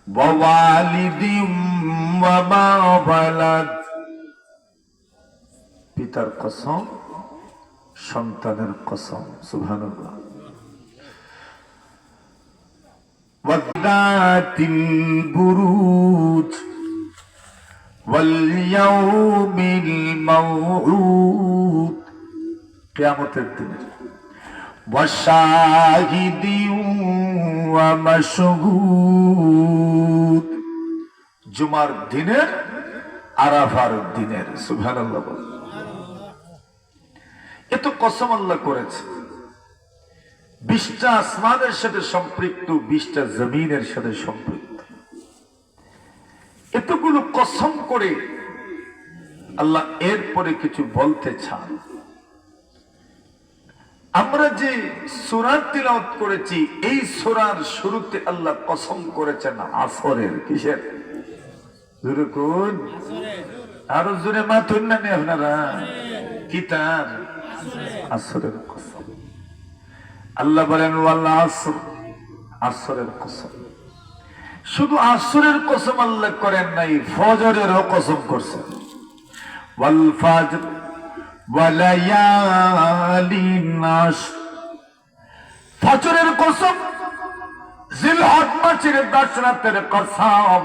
ওয়ালিদিম ওয়া মা ওয়ালাদ, পিতার কসম, সন্তানের কসম। সুবহানাল্লাহ। ওয়াদাতিল বুরুজ ওয়াল ইয়াউমিল মাউউদ, কিয়ামতের দিনে। ওয়াশাহিদিন ওয়া মাশহুদ, জুমার দিনের, আরাফার দিনের। সুবহানাল্লাহ। এত কসম আল্লাহ করেছে। 20টা আসমানের সাথে সম্পৃক্ত, 20টা জমিনের সাথে সম্পৃক্ত। এতগুলো কসম করে আল্লাহ এরপরে কিছু বলতে চান। আমরা যে সূরা তিলাওয়াত করেছি, এই সূরার শুরুতে আল্লাহ কসম করেছেন আসরের। কিসের? জোরে কোন? আরো জোরে মাথুন না আপনারা? কি তার? আসরের কসম। আল্লাহ বলেন ওয়াল আসর, আসরের কসম। শুধু আসরের কসম আল্লাহ করেন নাই, ফজরেরও কসম করছেন। ওয়াল ফাজর ওয়া লায়ালিন আশর, ফজরের কসম, জিলহজ মাসের 10 রাতের কসম।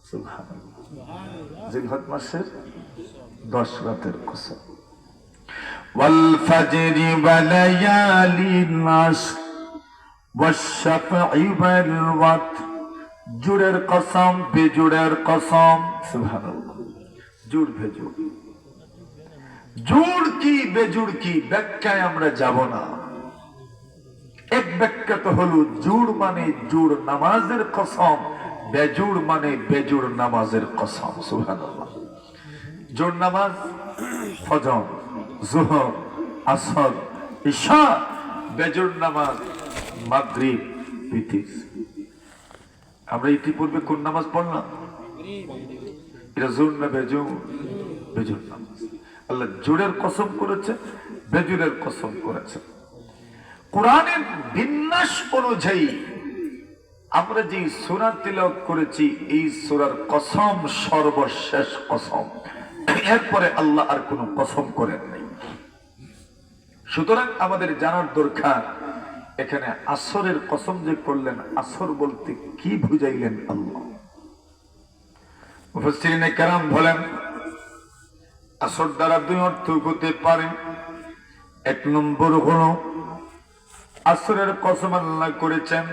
সুবহানাল্লাহ। জিলহজ মাসের 10 রাতের কসম। ওয়াল ফাজরি ওয়া লায়ালিন আশর ওয়াশ শাফঈ ওয়াল ওয়াতর, জোড়ের কসম, বেজোড়ের কসম। সুবহানাল্লাহ। জোড় বেজোড়, জোড় কি বেজোড় কি ব্যাখ্যায় আমরা যাব না। এক ব্যাখ্যা তো হলো জোড় মানে জোড় নামাজের কসম, বেজোড় মানে বেজোড় নামাজের কসম। সুবহানাল্লাহ। জোড় নামাজ ফজর, যোহর, আসর, ইশা। বেজোড় নামাজ মাগরিব, বিতির। আমরা ইতিপূর্বে কোন নামাজ পড়লাম? এটা জোর না বেজোড়? বেজোড় নামাজ। আল্লাহ জোরের কসম করেছে, বেজোড়ের কসম করেছে। কোরআনের বিন্যাস অনুযায়ী আমরা যে সূরা তিলাওয়াত করেছি, এই সূরার কসম সর্বশেষ কসম। এরপরে আল্লাহ আর কোন কসম করেন নাই। সুতরাং আমাদের জানার দরকার, এখানে আসরের কসম যে করলেন, আসর বলতে কি বুঝাইলেন আল্লাহ? মুফাসসিরিনে কেরাম বলেন আসর দ্বারা 2 অর্থ হতে পারে। 1 নম্বর হলো আসরের কসম আল্লাহ করেছেন